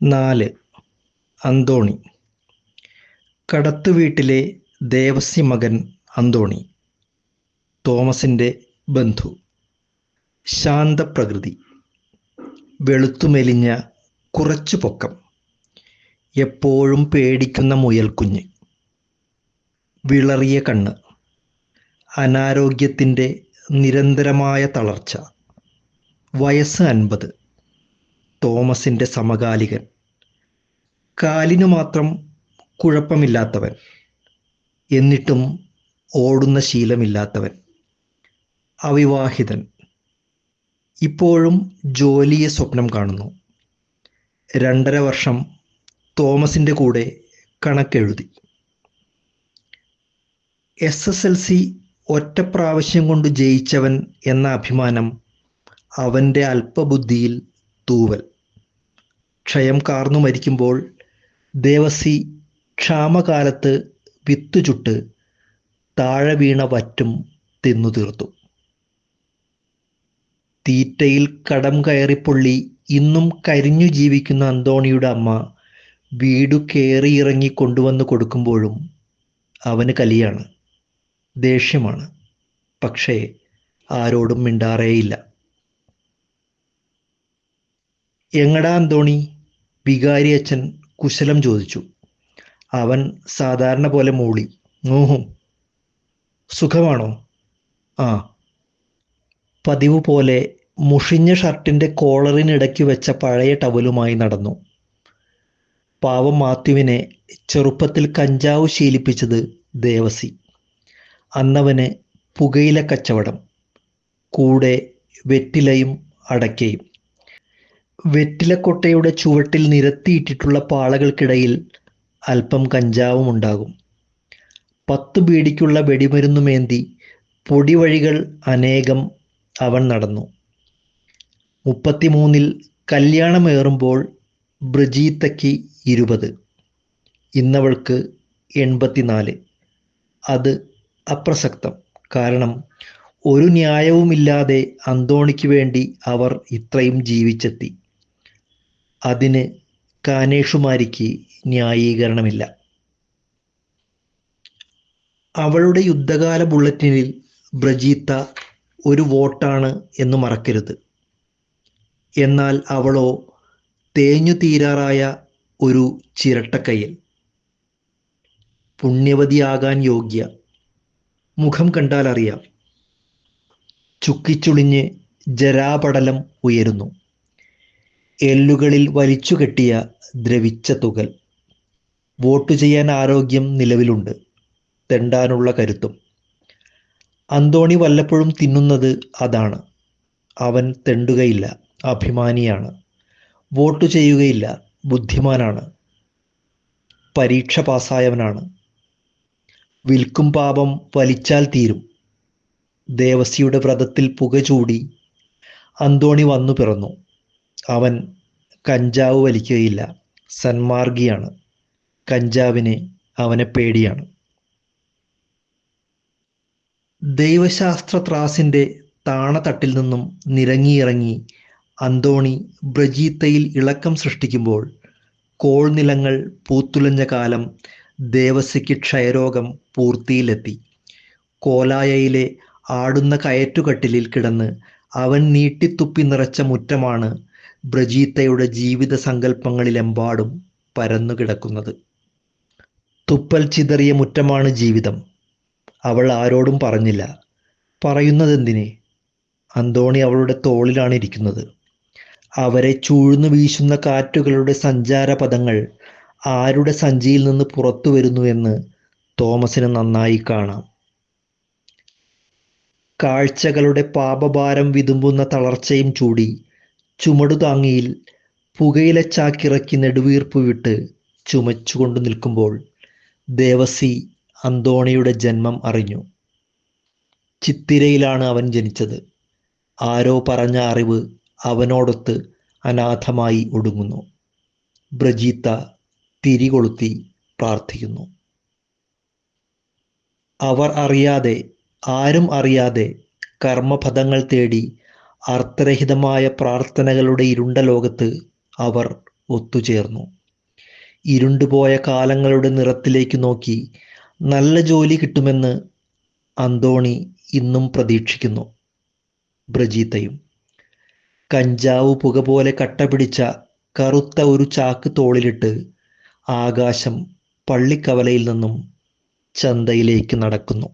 4. അന്തോണി. കടത്തുവീട്ടിലെ ദേവസി മകൻ അന്തോണി. തോമസിൻ്റെ ബന്ധു. ശാന്തപ്രകൃതി. വെളുത്തുമെലിഞ്ഞ കുറച്ചു പൊക്കം. എപ്പോഴും പേടിക്കുന്ന മുയൽക്കുഞ്ഞ്. വിളറിയ കണ്ണ്. അനാരോഗ്യത്തിൻ്റെ നിരന്തരമായ തളർച്ച. വയസ്സ് 50. തോമസിൻ്റെ സമകാലികൻ. കാലിനു മാത്രം കുഴപ്പമില്ലാത്തവൻ, എന്നിട്ടും ഓടുന്ന ശീലമില്ലാത്തവൻ. അവിവാഹിതൻ. ഇപ്പോഴും ജോലിയെ സ്വപ്നം കാണുന്നു. 2.5 വർഷം തോമസിൻ്റെ കൂടെ കണക്കെഴുതി. SSLC ഒറ്റപ്രാവശ്യം കൊണ്ട് ജയിച്ചവൻ എന്ന അഭിമാനം അവൻ്റെ അല്പബുദ്ധിയിൽ തൂവൽ. ക്ഷയം കാർന്നു മരിക്കുമ്പോൾ ദേവസി ക്ഷാമകാലത്ത് വിത്തുചുട്ട് താഴെ വീണ വറ്റും തിന്നു തീർത്തു. തീറ്റയിൽ കടം കയറിപ്പൊള്ളി ഇന്നും കരിഞ്ഞു ജീവിക്കുന്ന അന്തോണിയുടെ അമ്മ വീടു കയറിയിറങ്ങി കൊണ്ടുവന്ന് കൊടുക്കുമ്പോഴും അവന് കലിയാണ്, ദേഷ്യമാണ്. പക്ഷേ ആരോടും മിണ്ടാറേയില്ല. എങ്ങടാ അന്തോണി? വികാരി അച്ഛൻ കുശലം ചോദിച്ചു. അവൻ സാധാരണ പോലെ മൂളി. ഊഹും. സുഖമാണോ? ആ. പതിവ് പോലെ മുഷിഞ്ഞ ഷർട്ടിൻ്റെ കോളറിനിടയ്ക്ക് വെച്ച പഴയ ടവലുമായി നടന്നു. പാവം മാത്യുവിനെ ചെറുപ്പത്തിൽ കഞ്ചാവ് ശീലിപ്പിച്ചത് ദേവസി. അന്നവന് പുകയില കച്ചവടം, കൂടെ വെറ്റിലയും അടയ്ക്കയും. വെറ്റിലക്കൊട്ടയുടെ ചുവട്ടിൽ നിരത്തിയിട്ടിട്ടുള്ള പാളകൾക്കിടയിൽ അല്പം കഞ്ചാവും ഉണ്ടാകും. 10 ബീഡിക്കുള്ള വെടിമരുന്നുമേന്തി പൊടിവഴികൾ അനേകം അവൻ നടന്നു. 33-ൽ കല്യാണമേറുമ്പോൾ ബ്രിജീത്തയ്ക്ക് 20. ഇന്നവൾക്ക് 84. അത് അപ്രസക്തം. കാരണം ഒരു ന്യായവുമില്ലാതെ അന്തോണിക്ക് വേണ്ടി അവർ ഇത്രയും ജീവിച്ചെത്തി. അതിന് കാനേഷുമാരിക്ക് ന്യായീകരണമില്ല. അവളുടെ യുദ്ധകാല ബുള്ളറ്റിനിൽ ബ്രജീത്ത ഒരു വോട്ടാണ് എന്ന് മറക്കരുത്. എന്നാൽ അവളോ തേഞ്ഞു തീരാറായ ഒരു ചിരട്ടക്കയ്യൽ. പുണ്യവതിയാകാൻ യോഗ്യ. മുഖം കണ്ടാൽ അറിയാം. ചുക്കിച്ചുളിഞ്ഞ് ജരാപടലം ഉയരുന്നു. എല്ലുകളിൽ വലിച്ചുകെട്ടിയ ദ്രവിച്ച തുകൽ. വോട്ട് ചെയ്യാൻ ആരോഗ്യം നിലവിലുണ്ട്, തെണ്ടാനുള്ള കരുത്തും. അന്തോണി വല്ലപ്പോഴും തിന്നുന്നത് അതാണ്. അവൻ തെണ്ടുകയില്ല, അഭിമാനിയാണ്. വോട്ട് ചെയ്യുകയില്ല, ബുദ്ധിമാനാണ്. പരീക്ഷ പാസ്സായവനാണ്. വിൽക്കും പാപം വലിച്ചാൽ തീരും. ദേവസിയുടെ വ്രതത്തിൽ പുകചൂടി അന്തോണി വന്നു പിറന്നു. അവൻ കഞ്ചാവ് വലിക്കുകയില്ല, സന്മാർഗിയാണ്. കഞ്ചാവിന് അവനെ പേടിയാണ്. ദൈവശാസ്ത്ര ത്രാസിൻ്റെ താണതട്ടിൽ നിന്നും നിരങ്ങിയിറങ്ങി അന്തോണി ബ്രജീത്തയിൽ ഇളക്കം സൃഷ്ടിക്കുമ്പോൾ കോൾനിലങ്ങൾ പൂത്തുലഞ്ഞ കാലം ദേവസിക്ക് ക്ഷയരോഗം പൂർത്തിയിലെത്തി. കോലായയിലെ ആടുന്ന കയറ്റുകട്ടിലിൽ കിടന്ന് അവൻ നീട്ടിത്തുപ്പി നിറച്ച മുറ്റമാണ് ബ്രജീത്തയുടെ ജീവിത സങ്കല്പങ്ങളിലെമ്പാടും പരന്നുകിടക്കുന്നത്. തുപ്പൽ ചിതറിയ മുറ്റമാണ് ജീവിതം. അവൾ ആരോടും പറഞ്ഞില്ല. പറയുന്നതെന്തിനെ? അന്തോണി അവളുടെ തോളിലാണ് ഇരിക്കുന്നത്. അവരെ ചൂഴ്ന്നു വീശുന്ന കാറ്റുകളുടെ സഞ്ചാരപഥങ്ങൾ ആരുടെ സഞ്ചിയിൽ നിന്ന് പുറത്തു വരുന്നുവെന്ന് തോമസിന് നന്നായി കാണാം. കാഴ്ചകളുടെ പാപഭാരം വിതുമ്പുന്ന തളർച്ചയും ചൂടി ചുമടുതാങ്ങിയിൽ പുകയിലച്ചാക്കിറക്കി നെടുവീർപ്പ് വിട്ട് ചുമച്ചുകൊണ്ട് നിൽക്കുമ്പോൾ ദേവസി അന്തോണിയുടെ ജന്മം അറിഞ്ഞു. ചിത്തിരയിലാണ് അവൻ ജനിച്ചത്. ആരോ പറഞ്ഞ അറിവ് അവനോടൊത്ത് അനാഥമായി ഒടുങ്ങുന്നു. ബ്രജീത്ത തിരികൊളുത്തി പ്രാർത്ഥിക്കുന്നു. അവർ അറിയാതെ, ആരും അറിയാതെ കർമ്മപദങ്ങൾ തേടി അർത്ഥരഹിതമായ പ്രാർത്ഥനകളുടെ ഇരുണ്ട ലോകത്ത് അവർ ഒത്തുചേർന്നു. ഇരുണ്ടുപോയ കാലങ്ങളുടെ നിറത്തിലേക്ക് നോക്കി നല്ല ജോലി കിട്ടുമെന്ന് അന്തോണി ഇന്നും പ്രതീക്ഷിക്കുന്നു. ബ്രജീത്തയും. കഞ്ചാവ് പുക പോലെ കട്ട പിടിച്ച കറുത്ത ഒരു ചാക്ക് തോളിലിട്ട് ആകാശം പള്ളിക്കവലയിൽ നിന്നും ചന്തയിലേക്ക് നടക്കുന്നു.